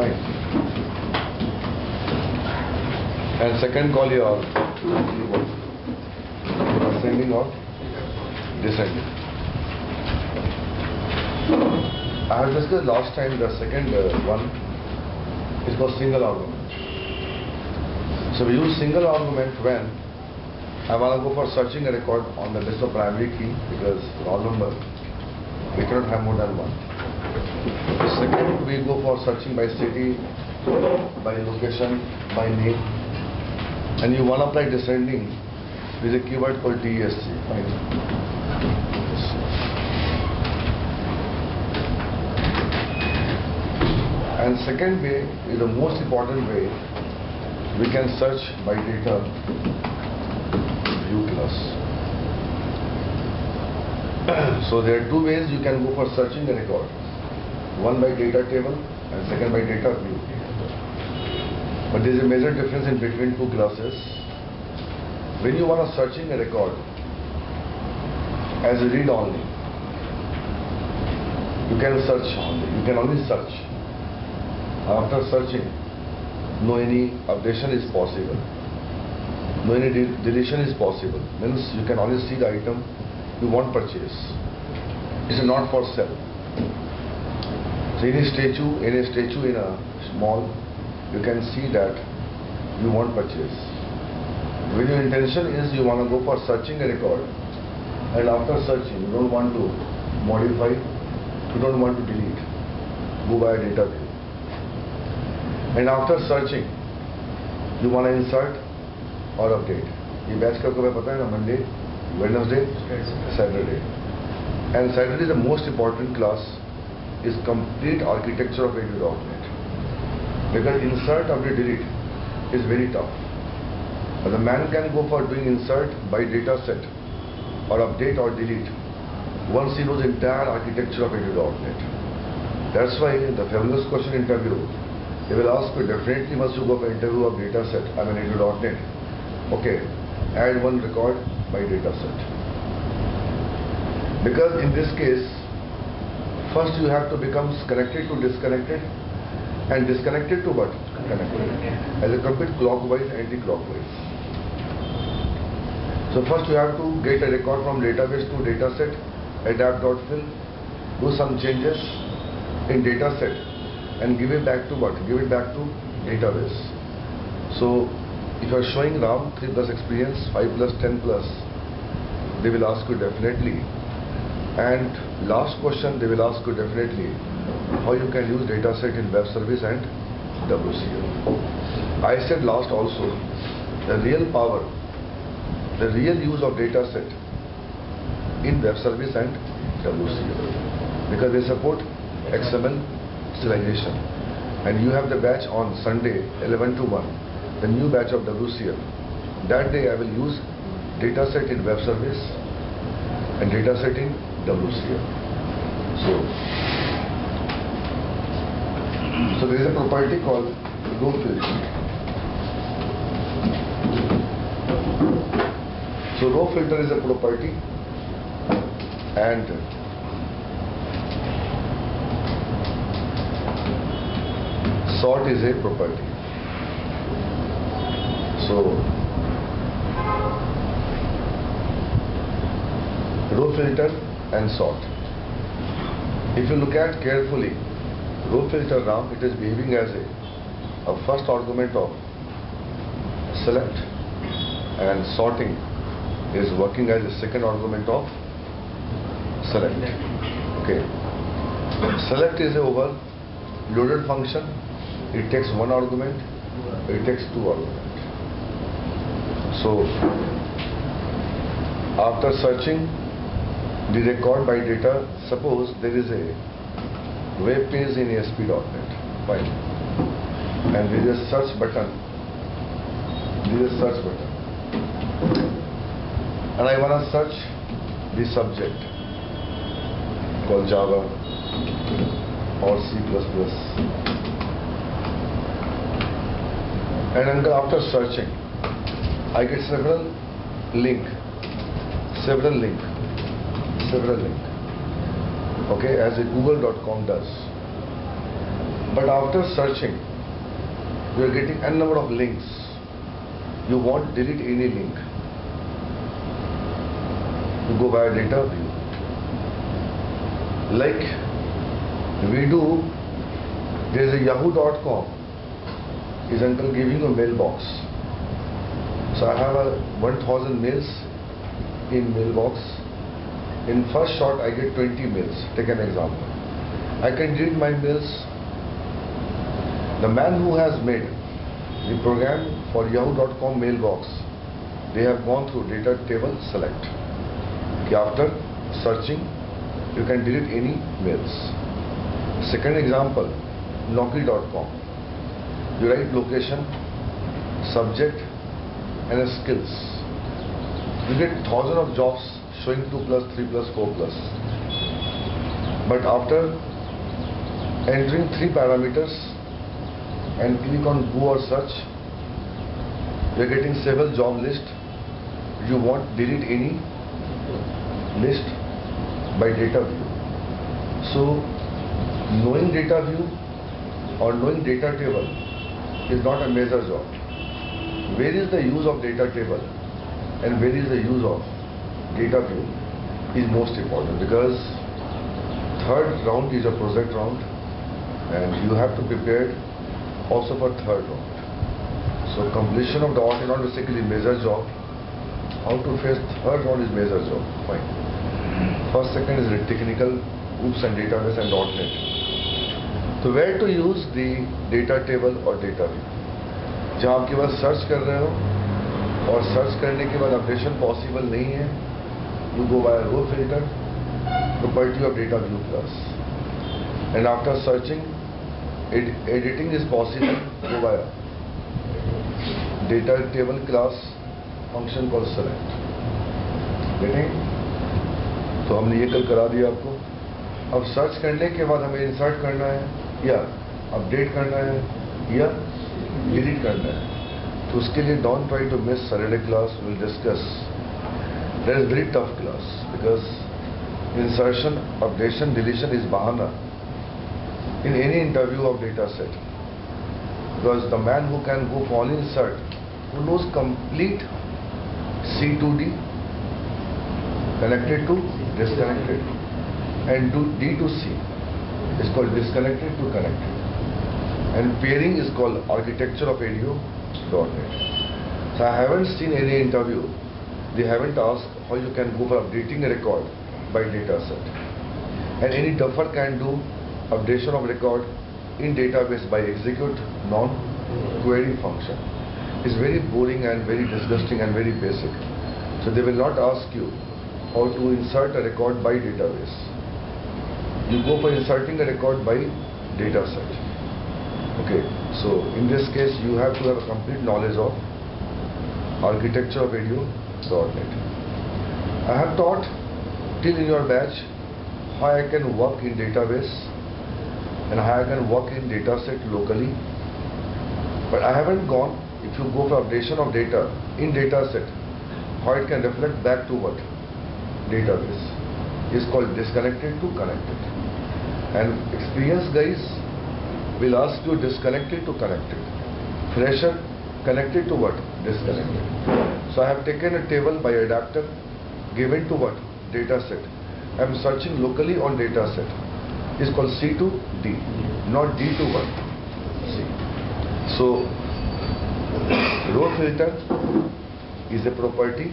Fine. And second call you are ascending or descending. I have discussed last time the second one is called single argument. So we use single argument when I want to go for searching a record on the list of primary key because roll number we cannot have more than one. The second we go for searching by city, by location, by name, and you want to apply descending with a keyword called DESC. And second way is the most important way. We can search by data view class. So there are two ways you can go for searching a record. One by data table and second by data view. But there is a major difference in between two classes. When you want to searching a record as a read only, you can search only. You can only search. After searching, no any updation is possible. No any deletion is possible. Means you can only see the item you want purchase. It's not for sale. So any statue in a mall, you can see that you want purchase. When your intention is you want to go for searching a record, and after searching you don't want to modify, you don't want to delete, go by data view. And after searching, you want to insert or update. ये batch का कब है पता है ना? Monday, Wednesday, Saturday. And Saturday the most important class is complete architecture of edu.net. Because insert, update, delete is very tough. But the man can go for doing insert by data set or update or delete once he knows entire architecture of edu.net. That's why in the fabulous question interview, they will ask you definitely once you go for interview of data set, edu.net, okay, add one record by data set. Because in this case, first you have to become connected to disconnected and disconnected to what? Connected. As a complete clockwise, anti-clockwise. So first you have to get a record from database to dataset, adapt.fill, do some changes in dataset and give it back to what? Give it back to database. So if you are showing RAM 3 plus experience, 5 plus, 10 plus, they will ask you definitely. And last question they will ask you definitely how you can use dataset in web service and WCL. I said last also, the real power, the real use of dataset in web service and WCL, because they support XML serialization. And you have the batch on Sunday 11 to 1, the new batch of WCL. That day I will use dataset in web service and dataset in WCL. So there is a property called row filter. So row filter is a property and sort is a property. So row filter and sort. If you look at carefully, row filter now it is behaving as a first argument of select, and sorting is working as a second argument of select. Okay. Select is a overloaded function. It takes one argument, it takes two arguments. So after searching the record by data, suppose there is a web page in ASP.NET, fine, and there is a search button, and I want to search the subject called Java or C++. And after searching, I get several link, okay, as a google.com does. But after searching, you are getting n number of links. You won't delete any link. You go via data view. Like we do, there is a yahoo.com is uncle giving a mailbox. So I have a 1000 mails in mailbox. In first shot I get 20 mails. Take an example. I can delete my mails. The man who has made the program for yahoo.com mailbox, they have gone through data table select. After searching, you can delete any mails. Second example, Naukri.com. You write location, subject and skills. You get thousands of jobs showing 2+, 3+, 4+. But after entering 3 parameters and click on go or search, you are getting several job list. You won't delete any list by data view. So knowing data view or knowing data table is not a major job. Where is the use of data table and where is the use of data view is most important, because third round is a project round and you have to prepare also for third round. So completion of the audit is not basically major job. How to face third round is major job. Fine. First, second is the technical, OOPS and database and .NET. So where to use the data table or data view? जहाँ आपके पास search कर रहे हो और search करने के बाद updation possible नहीं है, you go via row filter, property of data view class. And after searching, editing is possible, go via data table class function called select. Getting? तो हमने ये कल करा दिया आपको. अब सर्च करने के बाद हमें इंसर्ट करना है या अपडेट करना है या डिलीट करना है. तो उसके लिए don't try to miss Saturday class. Will discuss. That is very tough class because insertion, updation, deletion is bahana in any interview of data set, because the man who can go for only insert, who knows complete C to D, connected to disconnected, and do D to C is called disconnected to connected, and pairing is called architecture of ADO.NET. So I haven't seen any interview, they haven't asked how you can go for updating a record by data set, and any duffer can do updation of record in database by execute non-query function. It's very boring and very disgusting and very basic. So they will not ask you how to insert a record by database. You go for inserting a record by data set. Okay, so in this case you have to have a complete knowledge of architecture of ADO.NET. I have taught till in your batch how I can work in database and how I can work in dataset locally, but I haven't gone, if you go for updation of data in dataset, how it can reflect back to what? Database. Is called disconnected to connected. And experienced guys will ask you disconnected to connected. Fresher, connected to what? Disconnected. So I have taken a table by adapter given to what? Data set. I am searching locally on data set. It's called C to D, not D to what? C. So row filter is a property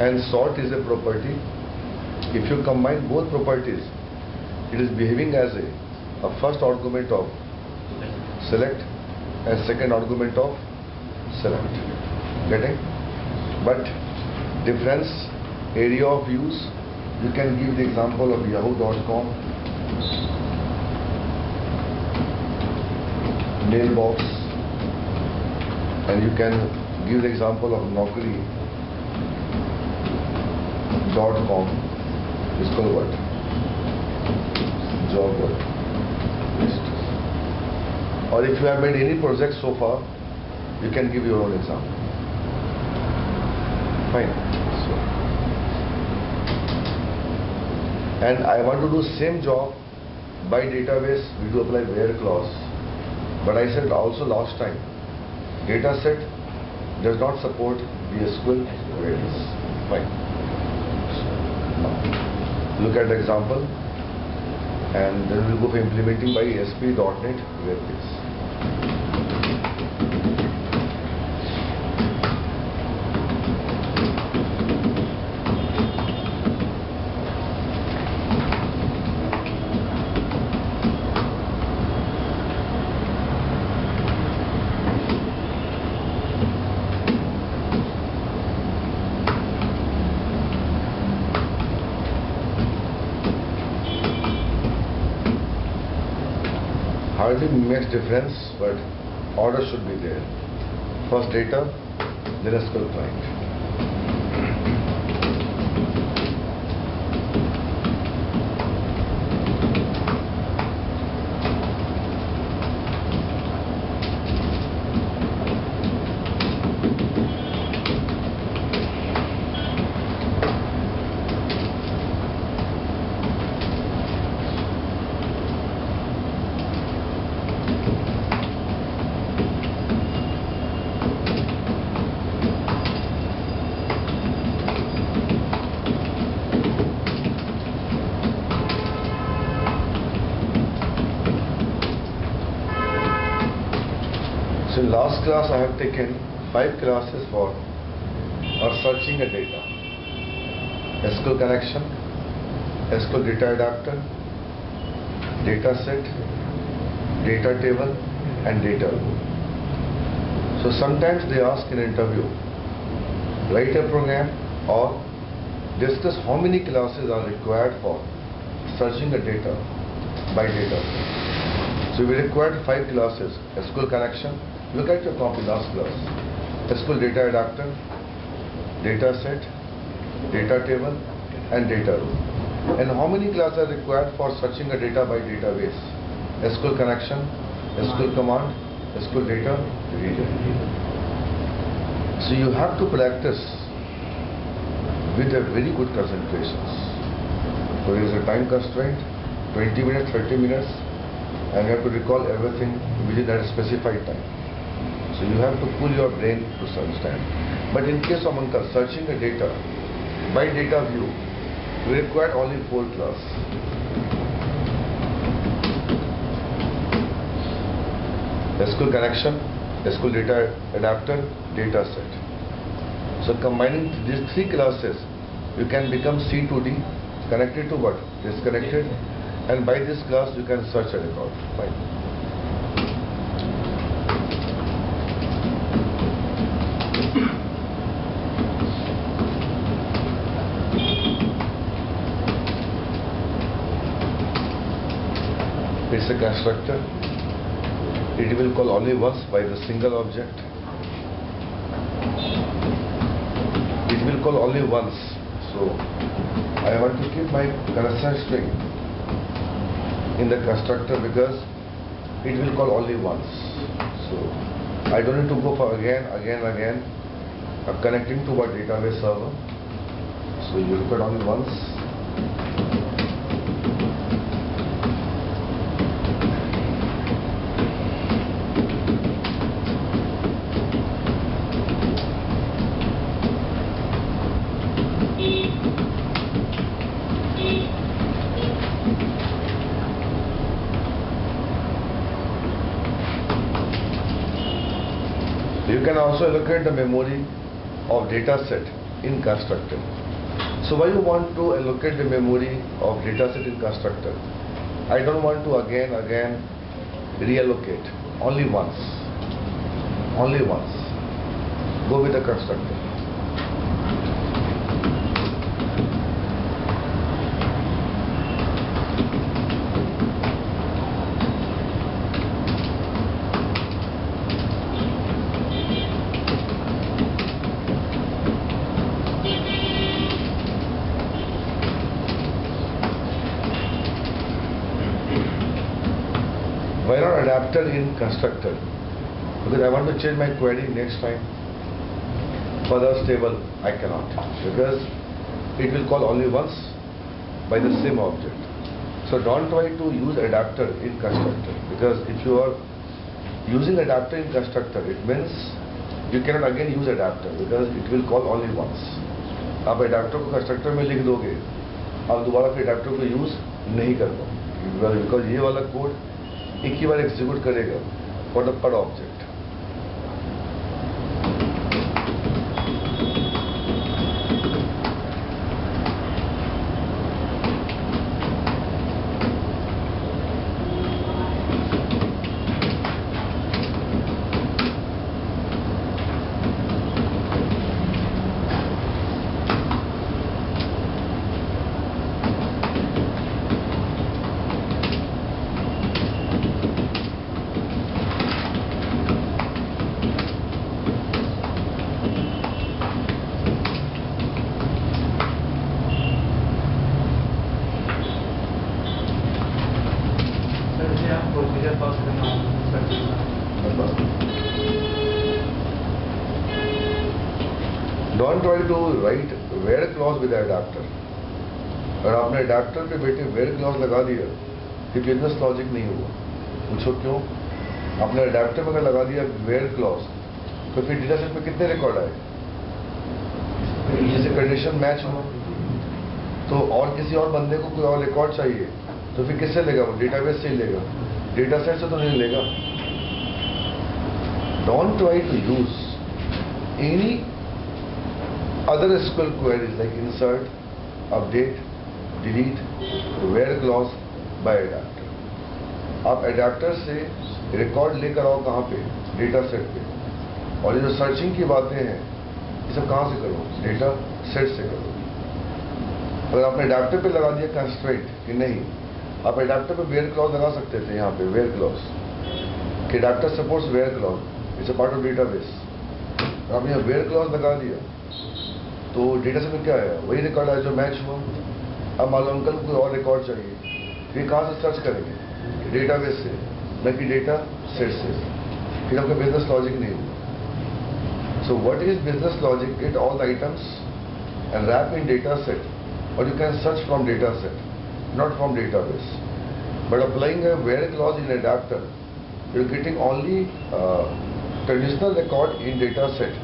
and sort is a property. If you combine both properties, it is behaving as a first argument of select and second argument of select. Getting? But difference, area of use, you can give the example of yahoo.com, mailbox, and you can give the example of Naukri.com. It's called what? Job what? List. Or if you have made any project so far, you can give your own example. Fine. So, and I want to do same job by database we do apply where clause. But I said also last time, data set does not support the SQL queries. Fine. Look at the example, and then we'll go for implementing by ASP.NET Web Base. Hardly makes difference, but order should be there. First data, then SQL client. So in last class I have taken 5 classes for searching a data. SQL connection, SQL data adapter, data set, data table and data row. So sometimes they ask in interview, write a program or discuss how many classes are required for searching a data by data. So we required 5 classes: SQL connection. Look at your copy last class. SQL data adapter, data set, data table and data row. And how many classes are required for searching a data by database? SQL connection, SQL command, SQL data reader. So you have to practice with a very good concentrations. So there is a time constraint, 20 minutes, 30 minutes, and you have to recall everything within that specified time. So you have to pull your brain to understand. But in case of searching the data by data view, we require only 4 classes. SQL connection, SQL data adapter, data set. So combining these 3 classes, you can become C2D, connected to what? Disconnected, and by this class you can search a record. Fine. It's a constructor. It will call only once by the single object. It will call only once. So I want to keep my constant string in the constructor because it will call only once. So I don't need to go for again, connecting to what database server. So you look at only once. You can also allocate the memory of data set in constructor. So why you want to allocate the memory of data set in constructor? I don't want to again reallocate. Only once. Only once. Go with the constructor. Why not adapter in constructor? Because I want to change my query next time. Further stable, I cannot. Because it will call only once by the same object. So don't try to use adapter in constructor, because if you are using adapter in constructor, it means you cannot again use adapter because it will call only once. आप adapter को constructor में लिख दोगे, आप दोबारा फिर adapter को use नहीं कर पाओगे, because ये वाला कोड एक ही बार execute करेगा for the per object. Don't try to write where clause with adapter. अगर आपने adapter पे बेटे where clause लगा दिया, फिर बिजनेस लॉजिक नहीं हुआ. पूछो क्यों? आपने adapter में अगर लगा दिया where clause, तो फिर डेटा सेट में कितने रिकॉर्ड आए? जैसे कंडीशन मैच हो, तो और किसी और बंदे को कोई और रिकॉर्ड चाहिए, तो फिर किससे लेगा? वो डेटाबेस से ही लेगा, डेटा सेट से तो नहीं लेगा. Don't try to use any other SQL queries like insert, update, delete, where clause by adapter. आप adapter से रिकॉर्ड लेकर आओ कहाँ पे? डेटा सेट पे. और ये जो सर्चिंग की बातें हैं, ये सब कहाँ से करो? डेटा सेट से करो. अगर आपने adapter पे लगा दिया कंस्ट्रेंट कि नहीं, आप adapter पे where clause लगा सकते थे. यहाँ पे where clause कि adapter supports where clause, it's a part of database. आप यहाँ where clause लगा दिया तो डेटा सेट में क्या है? वही रिकॉर्ड है जो मैच हुआ. अब मान लो अंकल को कोई और रिकॉर्ड चाहिए, फिर कहाँ से सर्च करेंगे? डेटाबेस से, न कि डेटा सेट से. फिर आपका बिजनेस लॉजिक नहीं हुआ. So what is business logic? Get all the items and wrap in data set, और you can search from data set, not from database. But applying a where clause in adapter, you are getting only traditional record in data set,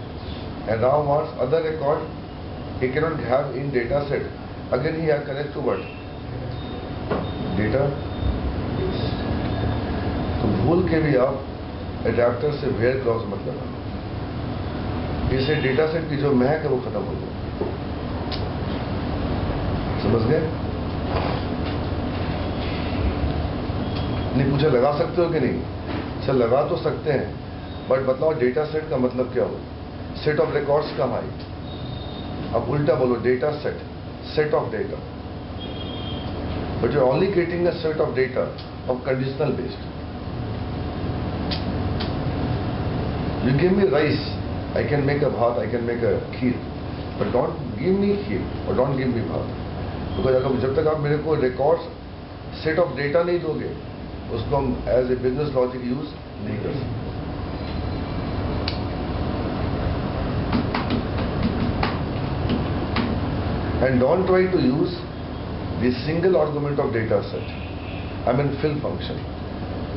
and now wants other record he cannot have in data set. Again he has connect to what? Data. तो भूल के भी आप adapter से where clause मत लगाना, इससे data set की जो महक है वो खत्म हो जाए. समझ गए? नहीं पूछा लगा सकते हो कि नहीं? सर लगा तो सकते हैं, बट बताओ डेटा सेट का मतलब क्या हो? सेट ऑफ रिकॉर्ड्स कहाँ आई? अब उल्टा बोलो, data set, set of data. But you only getting a set of data of conditional based. You give me rice, I can make a bhaat, I can make a kheer, but don't give me kheer और don't give मी भात. Because जब तक आप मेरे को records set of data नहीं दोगे, उसको हम as a business logic use नहीं कर सकते. And don't try to use the single argument of data set. I mean fill function.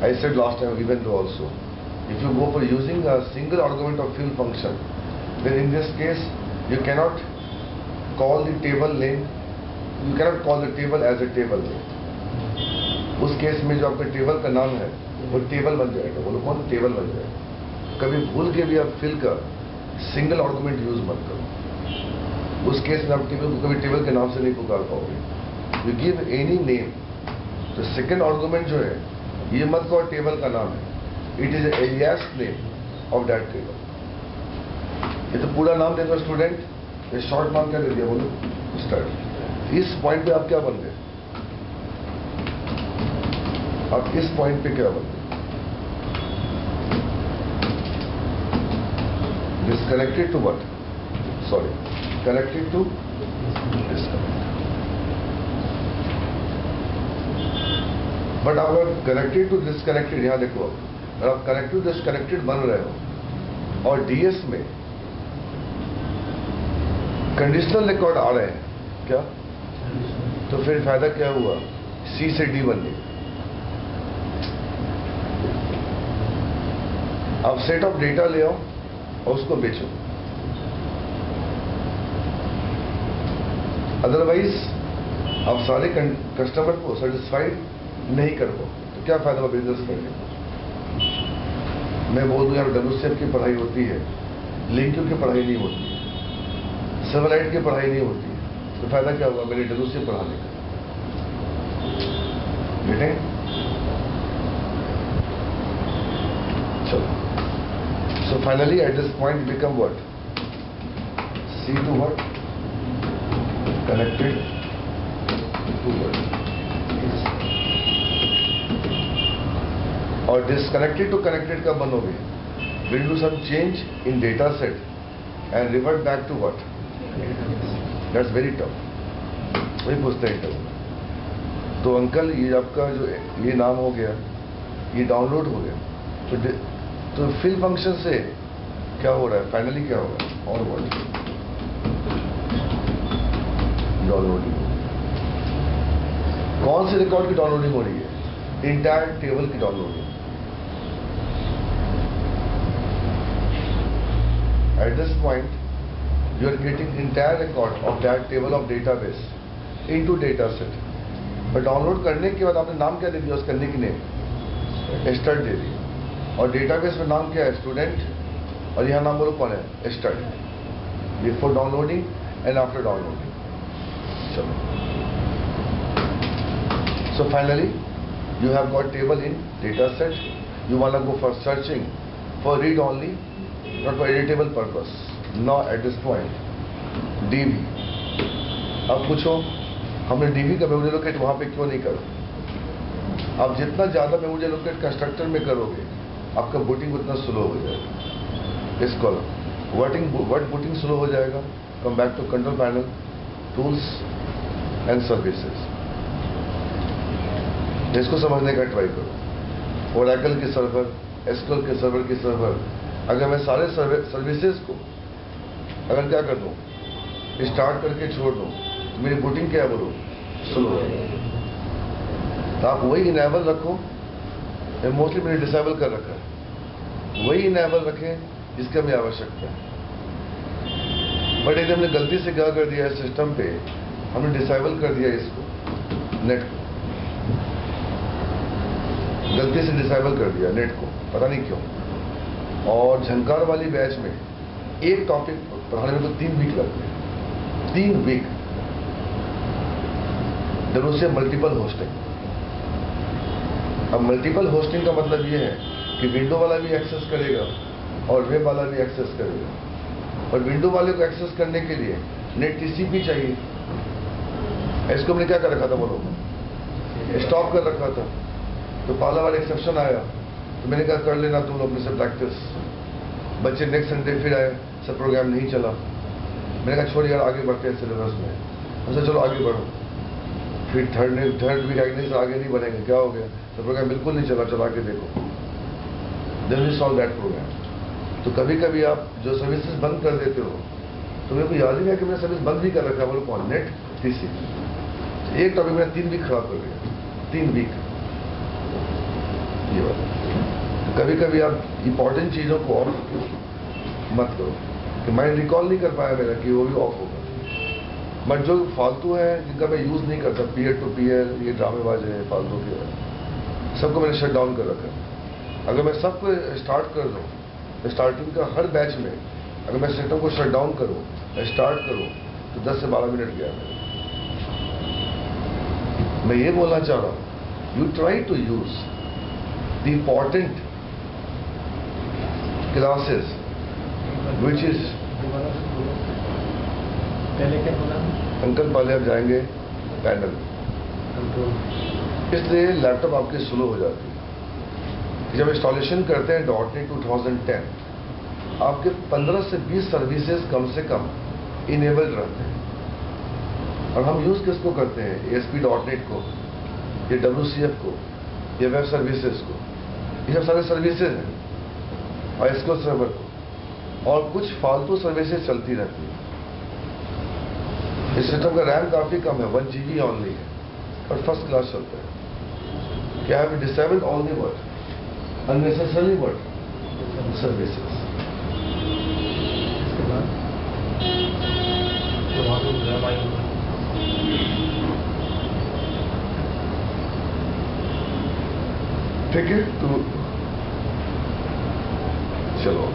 I said last time even though also, if you go for using a single argument of fill function, then in this case you cannot call the table name, you cannot call the table as a table name. उस case में जो आपका table का नाम है वो table बन जाएगा. बोलो कौन? टेबल बन जाएगा. कभी भूल के भी आप फिल का सिंगल आर्गुमेंट यूज मत करो. उस केस में आप टेबल को कभी टेबल के नाम से नहीं पुकार पाओगे. यू गिव एनी नेम, तो सेकेंड आर्गुमेंट जो है ये मत कहो टेबल का नाम है, it is alias name of that table. ये तो पूरा नाम दे दो स्टूडेंट, ये शॉर्ट नाम क्या दे दिया? बोलो स्टार्ट. इस पॉइंट पे आप क्या बन गए? आप इस पॉइंट पे क्या बन गए? Disconnected to what? Sorry, connected to disconnect. But अगर कनेक्टेड टू डिस्कनेक्टेड, यहां देखो, अगर आप कनेक्टेड टू डिस्कनेक्टेड बन रहे हो और डीएस में कंडीशनल रिकॉर्ड आ रहे हैं क्या, तो फिर फायदा क्या हुआ? सी से डी बन गई। अब सेट ऑफ डेटा ले आओ और उसको बेचो। अदरवाइज आप सारे कस्टमर को सेटिस्फाइड नहीं कर पाओ तो क्या फायदा होगा बिजनेस करने का। मैं बोल दूं यार WCF की पढ़ाई होती है, लिंक्यू की पढ़ाई नहीं होती है, सर्वलाइट की पढ़ाई नहीं होती है, तो फायदा क्या होगा मेरे WCF पढ़ाने का। बेटे चलो, so finally at this point become what? C to what? Connected to what? और disconnected to connected कब बनोगे? Will do some change in data set and revert back to what? That's very tough. वही पूछते हैं interview. तो uncle ये आपका जो ये नाम हो गया, ये डाउनलोड हो गया, तो फिल फंक्शन से क्या हो रहा है, फाइनली क्या होगा? और वर्ड डाउनलोडिंग। कौन से रिकॉर्ड की डाउनलोडिंग हो रही है? इंटायर टेबल की downloading. At this point you are getting entire record of that table of database into data set. पर डाउनलोड करने के बाद आपने नाम क्या दे दिया उसका? निकनेम स्टड दे दिया। और डेटाबेस में नाम क्या है? स्टूडेंट। और यहाँ नाम बोलो कौन है? स्टड। Before downloading and after downloading. चलो, so finally you have got table in data set. You want to go for searching for read only, not for editable purpose. Now at this point DB. अब पूछो हमने dB का memory locate वहां पे क्यों नहीं करा? आप जितना ज्यादा मेमोरी लोकेट कंस्ट्रक्टर में करोगे आपका बूटिंग उतना स्लो हो जाएगा। इस कॉलम वर्ड बूटिंग स्लो हो जाएगा। Come back to control panel, tools and services. इसको समझने का ट्राई करो। ओरेकल के सर्वर, एसक्यूएल के सर्वर की सर्वर, अगर मैं सारे सर्विसेज को अगर क्या कर दूं, स्टार्ट करके छोड़ दूं, तो मेरी बूटिंग क्या है बोलो? स्लो है। तो आप वही इनेबल रखो। मोस्टली मैंने डिसेबल कर रखा है, वही इनेबल रखें जिसकी हमें आवश्यकता है। बट यदि हमने गलती से क्या कर दिया है सिस्टम पे, हमने डिसेबल कर दिया इसको, नेट को गलती से डिसेबल कर दिया, नेट को, पता नहीं क्यों। और झंकार वाली बैच में एक टॉपिक पढ़ाने में तो 3 वीक लगते हैं। 3 वीक। WCF multiple hosting. अब मल्टीपल होस्टिंग का मतलब ये है कि विंडो वाला भी एक्सेस करेगा और वेब वाला भी एक्सेस करेगा। और विंडो वाले को एक्सेस करने के लिए नेट TCP चाहिए। इसको हमने क्या कर रखा था बोलो? स्टॉप कर रखा था। तो पहला वाला एक्सेप्शन आया तो मैंने कहा कर लेना तुम अपने से प्रैक्टिस। बच्चे नेक्स्ट संडे फिर आए, सब प्रोग्राम नहीं चला। मैंने कहा छोड़ यार आगे बढ़ते हैं सिलेबस में। अच्छा चलो आगे बढ़ो। फिर थर्ड वीक आगे से आगे नहीं बढ़ेंगे, क्या हो गया? तो प्रोग्राम बिल्कुल नहीं चला, चला के देखो। Then we solve that program. तो कभी कभी आप जो सर्विसेज बंद कर देते हो तो मेरे को याद ही नहीं कि मैंने सर्विस बंद भी कर रखा है, बोलो कौन? Net TCP। एक टॉपिक मैंने 3 वीक खराब कर दिया। 3 वीक। ये बात। तो कभी कभी आप इंपॉर्टेंट चीजों को ऑफ मत करो कि माइंड रिकॉल नहीं कर पाया मेरा कि वो भी ऑफ होगा। बट जो फालतू है जिनका मैं यूज नहीं करता, पीयर टू पीयर, ये ड्रामेबाज है फालतू के, सबको मैंने शट डाउन कर रखा है। अगर मैं सबको स्टार्ट कर दूं, स्टार्टिंग का हर बैच में अगर मैं सिस्टम को शट डाउन करूं, स्टार्ट करूं, तो 10 से 12 मिनट गया मैं ये बोलना चाह रहा हूं, you try to use the important classes which is. पहले क्या बोला अंकल? पहले आप जाएंगे पैनल, इसलिए लैपटॉप आपकी स्लो हो जाती है। जब इंस्टॉलेशन करते हैं .NET 2010, आपके 15 से 20 सर्विसेज कम से कम इनेबल्ड रहते हैं। और हम यूज किसको करते हैं? ASP.NET को, या WCF को, या वेब सर्विसेज को। ये सब सारे सर्विसेज हैं। और SQL सर्वर को, और कुछ फालतू सर्विसेज चलती रहती है। इस सिस्टम का रैम काफी कम है, 1 GB ओनली है। और फर्स्ट क्लास चलता है कि I have disabled all the word unnecessary word services. ठीक है, तो चलो।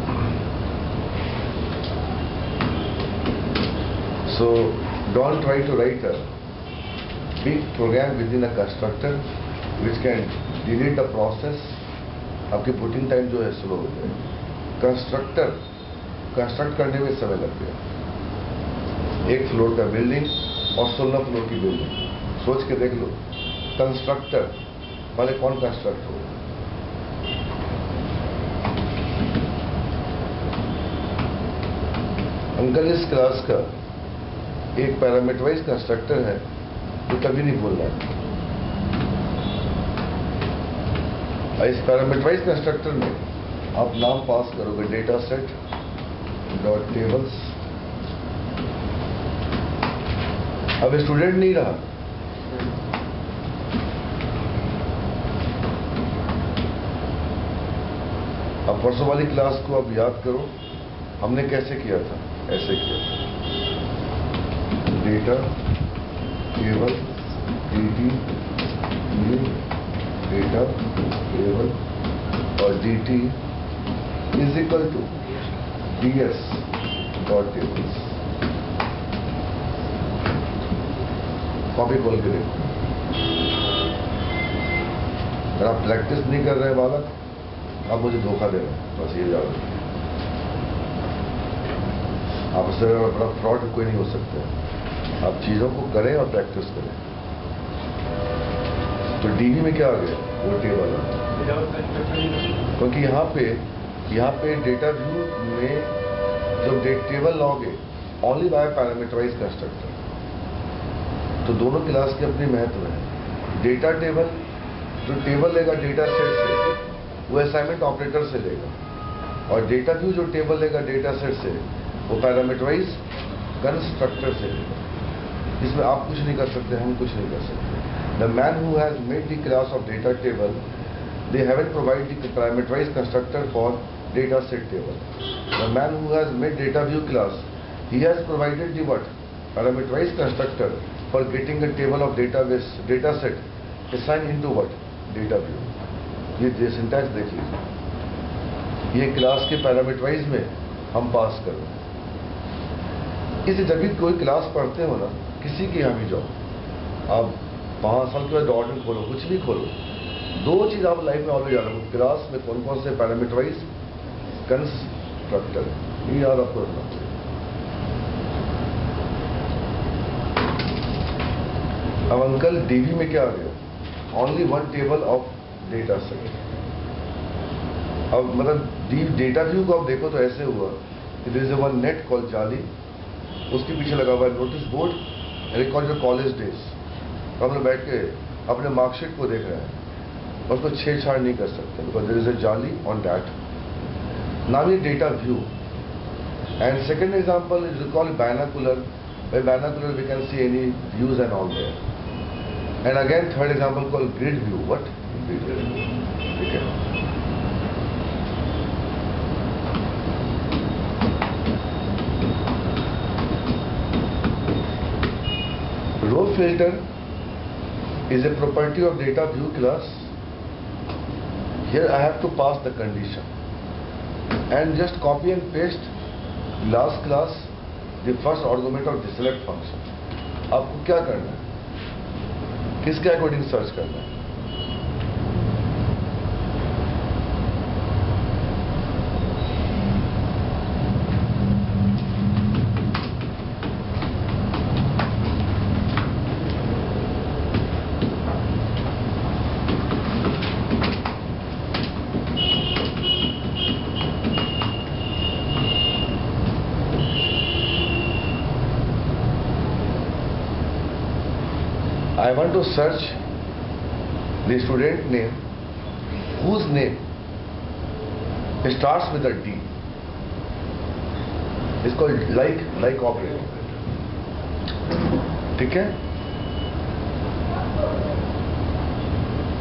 So don't try to write a big program within a constructor which can delay the process. आपकी पुटिंग टाइम जो है स्लो हो जाए। कंस्ट्रक्ट करने में समय लग गया। एक फ्लोर का बिल्डिंग और 16 फ्लोर की बिल्डिंग, सोच के देख लो। कंस्ट्रक्टर वाले कौन कंस्ट्रक्ट हो? अंकल इस क्लास का एक पैरामीटराइज कंस्ट्रक्टर है तो कभी नहीं बोलना है। इस पैरामीटराइज कंस्ट्रक्टर में आप नाम पास करोगे डेटा सेट डॉट टेबल्स। अब स्टूडेंट नहीं रहा, अब परसों वाली क्लास को आप याद करो, हमने कैसे किया था? ऐसे किया था, data table dt new data table और dt is equal to ds dot tables. Copy खोल के देखो। अगर आप प्रैक्टिस नहीं कर रहे बालक, आप मुझे धोखा दे रहे हैं, बस ये याद रखिए। आपसे बड़ा फ्रॉड कोई नहीं हो सकता है। आप चीजों को करें और प्रैक्टिस करें। तो डीवी में क्या आ गया? वो टेबल आ गया, क्योंकि यहाँ पे डेटा व्यू में जो टेबल लॉगे ओनली बाय पैरामीटराइज कंस्ट्रक्टर। तो दोनों क्लास के अपनी महत्व है। डेटा टेबल जो टेबल लेगा डेटा सेट से, वो असाइनमेंट ऑपरेटर से लेगा, और डेटा व्यू जो टेबल लेगा डेटा सेट से, वो पैरामीटराइज कंस्ट्रक्टर से लेगा। इसमें आप कुछ नहीं कर सकते, हम कुछ नहीं कर सकते। The man who has made the class of data table, they haven't provide the parameterize constructor for data set table. The man who has made data view class, he has provided the what? Parameterized constructor for getting a table of data set assigned into what? Data view। ये syntax देख लीजिए। ये class के parameterise में हम पास कर रहे हैं। इसे जब भी कोई क्लास पढ़ते हो ना, किसी के यहाँ भी जाओ, आप 5 साल के बाद डॉट खोलो, कुछ भी खोलो, 2 चीज आप लाइफ में ऑलरेडी याद रखो। क्लास में कौन कौन से पैरामीटराइज कंस्ट्रक्टर है, ये याद आपको रखना पड़ेगा। अब अंकल डीवी में क्या आ गया? Only one table of data set. अब मतलब डेटा व्यू को आप देखो तो ऐसे हुआ कि there is one net call जाली, उसके पीछे लगा हुआ है notice board, record your college days. तो हम लोग बैठ के अपने मार्कशीट को देख रहे हैं और उसको छेड़छाड़ नहीं कर सकते, बिकॉज देयर इज अ जाली ऑन दैट। नाउ ये data view. And second example is called binocular. By binocular we can see any views and all there. And again third example called grid view. What? Grid view. Okay. Row filter is a property of data view class. Here I have to pass the condition and just copy and paste last class the first argument of the select function। आपको क्या करना है? किसके according search करना है? I want to search the student name whose name starts with a D. It's called like operator। ठीक है?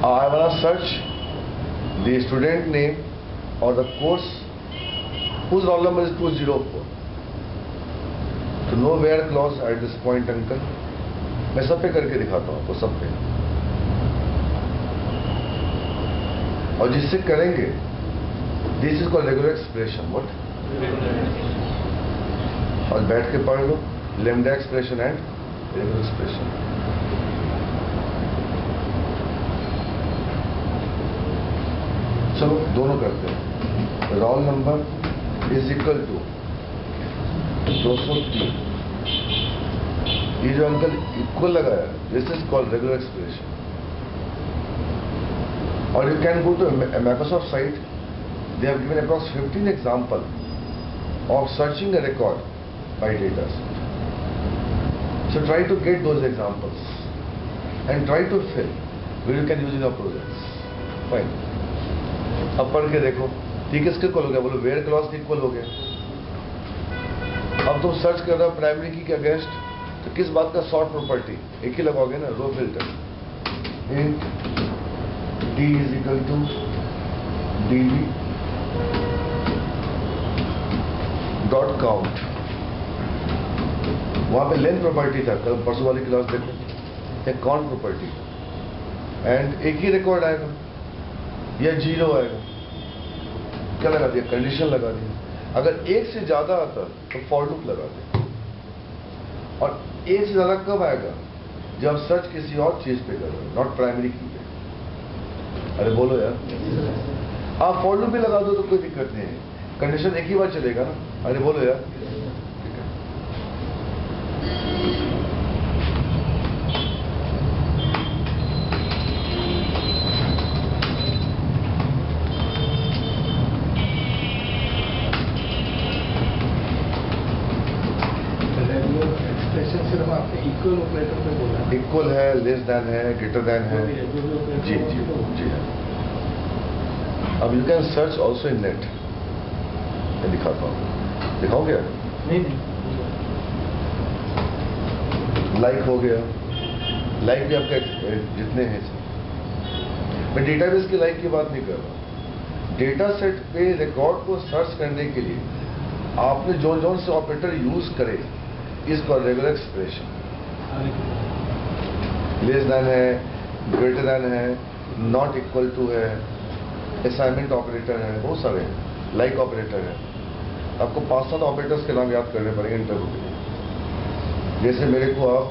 I want to search the student name or the course whose roll number is 204. To know where clause at this point, uncle. मैं सब पे करके दिखाता हूँ आपको, सब पे। और जिससे करेंगे, this is called regular expression. What? और बैठ के पढ़ लो lambda expression and regular expression. चलो दोनों करते हैं। Roll number is equal to 203। ये जो अंकल इक्वल लगाया, this is called regular expression. और you can go to Microsoft site, they have given approx 15 example of searching a record by data set. So try to get those examples and try to fill which you can use in your projects. Fine. अब पढ़ के देखो, ठीक है, किसके equal हो गया? बोलो वेयर क्लॉज के इक्वल हो गया। अब तुम सर्च कर रहे हो प्राइमरी की के अगेंस्ट, तो किस बात का सॉर्ट प्रॉपर्टी? एक ही लगाओगे ना, row filter. Int D is equal to DB dot count. वहां पे लेंथ प्रॉपर्टी था, कल परसों वाली क्लास देखो, एक काउंट प्रॉपर्टी, एंड एक ही रिकॉर्ड आएगा या 0 आएगा। क्या लगा दिया? कंडीशन लगा दी। अगर एक से ज्यादा आता तो फॉर लूप लगा दे। और एक से ज्यादा कब आएगा? जब सर्च किसी और चीज पे करो, नॉट प्राइमरी की पे। अरे बोलो यार, आप फॉर लूप भी लगा दो तो कोई दिक्कत नहीं है, कंडीशन एक ही बार चलेगा ना। अरे बोलो यार, इक्वल ऑपरेटर पे बोला, इक्वल है, लेस देन है, ग्रेटर देन है। जी जी जी। अब you can search also in net. मैं दिखाता हूँ, दिखाओ क्या? नहीं। लाइक हो गया, लाइक भी आपका जितने हैं। मैं डेटाबेस की लाइक की बात नहीं कर रहा। डेटा सेट पे रिकॉर्ड को सर्च करने के लिए आपने जो से ऑपरेटर यूज करे, इसको रेगुलर एक्सप्रेशन, लेस देन है, ग्रेटर देन है, नॉट इक्वल टू है, असाइनमेंट ऑपरेटर है, बहुत सारे हैं, लाइक ऑपरेटर है। आपको 5-7 ऑपरेटर्स के नाम याद करने पड़ेंगे इंटरव्यू के लिए। जैसे मेरे को आप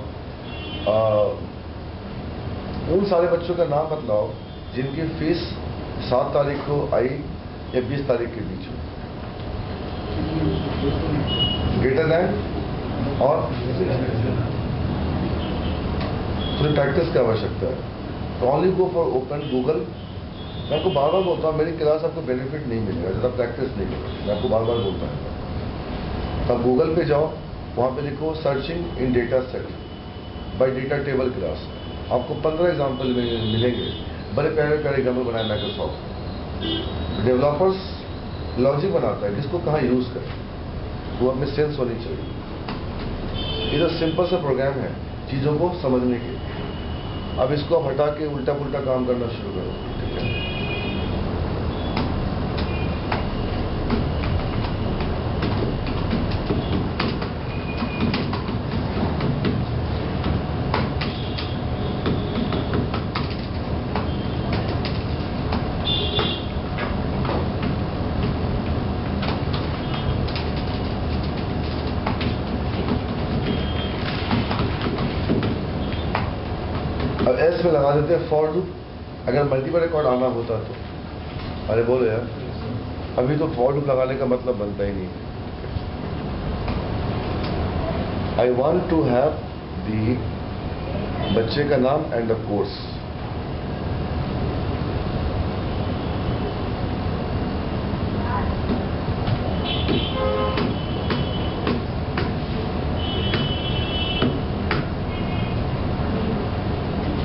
उन सारे बच्चों का नाम बतलाओ जिनकी फीस 7 तारीख को आई या 20 तारीख के बीच में। ग्रेटर देन और थोड़ी प्रैक्टिस की आवश्यकता है। तो only go for open Google. मैं आपको बार बार बोलता हूँ, मेरी क्लास आपको बेनिफिट नहीं मिलेगा जब आप प्रैक्टिस नहीं करोगे। मैं आपको बार बार बोलता हूँ, तब गूगल पे जाओ, वहाँ पे लिखो सर्चिंग इन data set bye data table class. आपको 15 एग्जाम्पल मिलेंगे, बड़े प्यारे प्यारे एग्जाम्पल बनाए माइक्रोसॉफ्ट। डेवलपर्स लॉजिक बनाता है किसको कहाँ यूज करें, वो अपने सेंस होनी चाहिए। ये तो सिंपल सा प्रोग्राम है चीजों को समझने के। अब इसको आप हटा के उल्टा पुल्टा काम करना शुरू करो, ठीक है? अब एस में लगा देते हैं फॉर लूप। अगर मल्टीपल रिकॉर्ड आना होता तो, अरे बोलो यार, अभी तो फॉर लूप लगाने का मतलब बनता ही नहीं। I want to have the बच्चे का नाम एंड द कोर्स।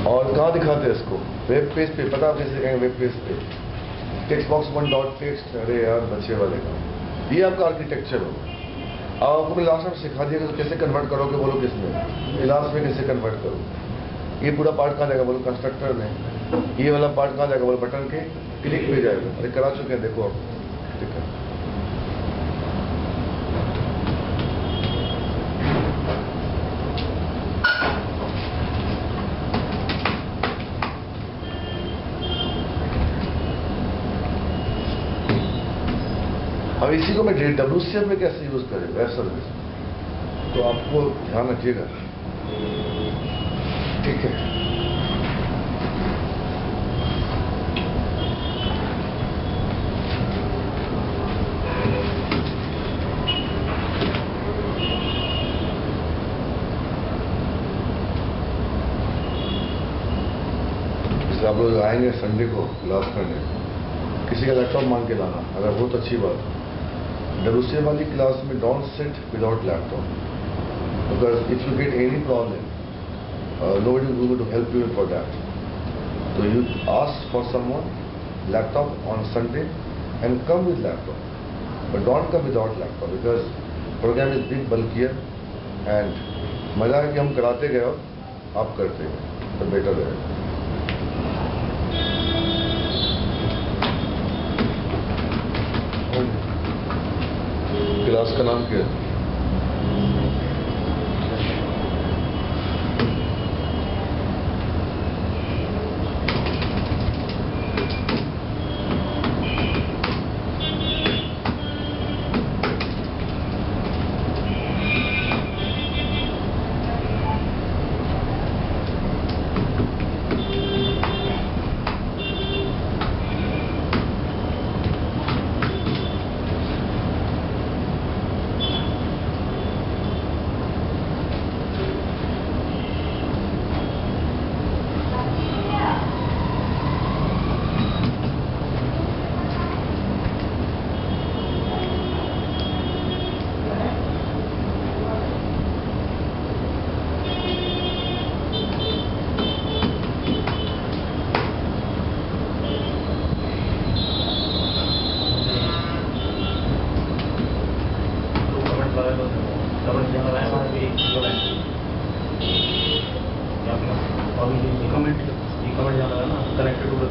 और कहाँ दिखाते हैं इसको? वेब पेज पे। पता आप कैसे कहेंगे? वेब पेज पे टेक्स्ट बॉक्स 1 डॉट टेक्स्ट। अरे यार बच्चे वाले का ये आपका आर्किटेक्चर हो। अब आपको लास्ट में सिखा दिया कि कैसे कन्वर्ट करोगे, बोलो किसमें? क्लास में कैसे कन्वर्ट करो। ये पूरा पार्ट कहाँ जाएगा? बोलो कंस्ट्रक्टर में। ये वाला पार्ट कहाँ जाएगा? बोले बटन के क्लिक पे जाएगा। अरे करा चुके हैं, देखो आप। ठीक है, अब इसी को मैं WCF में कैसे यूज करें वेब सर्विस, तो आपको ध्यान रखिएगा। ठीक है, जैसे आप लोग आएंगे संडे को क्लास करने, किसी का लैपटॉप मांग के लाना, अगर बहुत अच्छी बात है। WCF वाली क्लास में don't sit without laptop, because if you get any problem nobody is going to help you for that. So you ask for someone laptop on Sunday and come with laptop, but don't come without laptop because program is big bulkier and मजा है कि हम कराते गए और आप करते गए तो बेटर रहेगा। क्लास का नाम क्या है? कमेंट जाना है ना कनेक्टेड टू द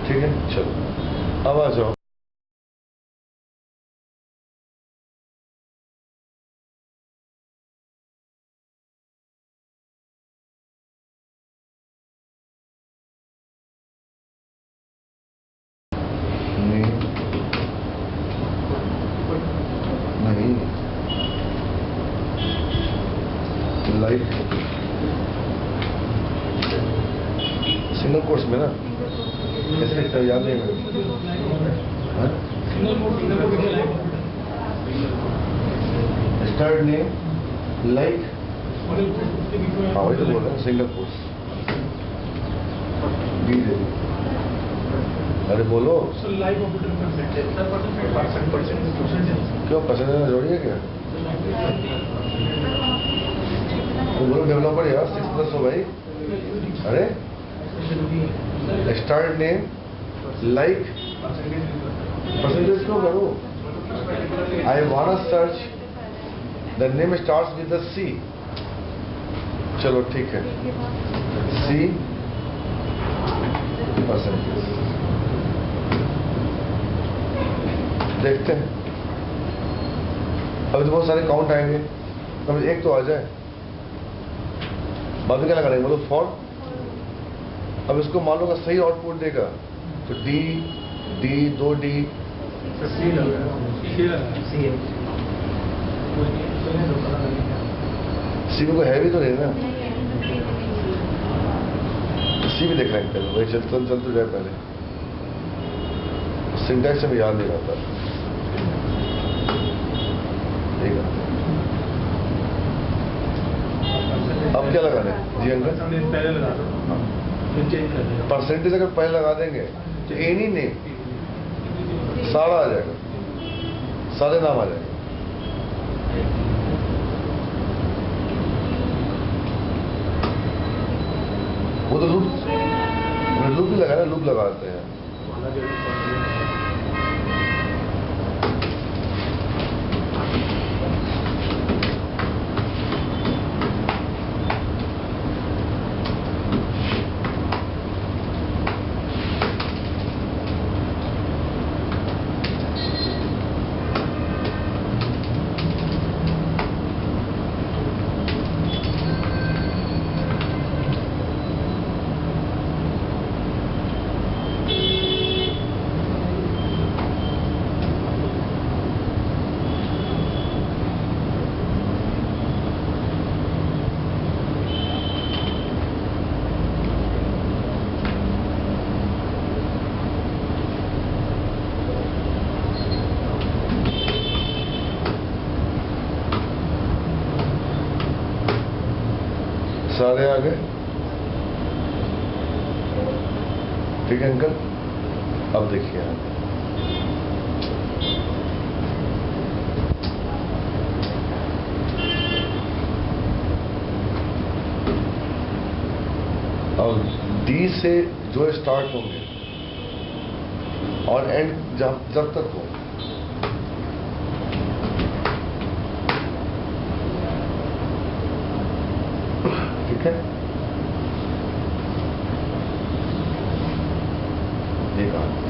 ठीक है, चलो अब आ जाओ। नहीं लाइक सिंगल कोर्स में ना कैसे याद नहीं है। स्टार्ट नेम लाइक, हाँ वही तो बोल रहे हैं सिंगल कोर्स। अरे बोलो क्यों परसेंटेज जोड़िए क्या? तो बोलो डेवलपर यार 6+ हो भाई। अरे स्टार्ट नेम लाइक परसेंटेज क्यों करो? I want search the name starts with the C। चलो ठीक है, C परसेंटेज देखते हैं। अभी तो बहुत सारे काउंट आएंगे, अब एक तो आ जाए, बाद में क्या लगाएंगे? बोलो फॉर। अब इसको मान लो सही आउटपुट देगा तो D 2D C में कोई है भी तो नहीं ना, C भी देख रहे हैं पहले, वही चल तो जाए पहले, सिंटैक्स में याद नहीं रहता। ठीक है, अब क्या लगाने जी अंकल? पहले लगा दो, चेंज कर देगा। परसेंटेज अगर पहले लगा देंगे तो एनी नेम सारा आ जाएगा, सारे नाम आ जाएंगे। वो तो लूप ही लगाया, लूप लगाते हैं। वाला जो है, सारे आ गए? ठीक है अंकल, अब देखिए आप। और डी से जो स्टार्ट होंगे और एंड जब तक हो, ठीक है? ये कहा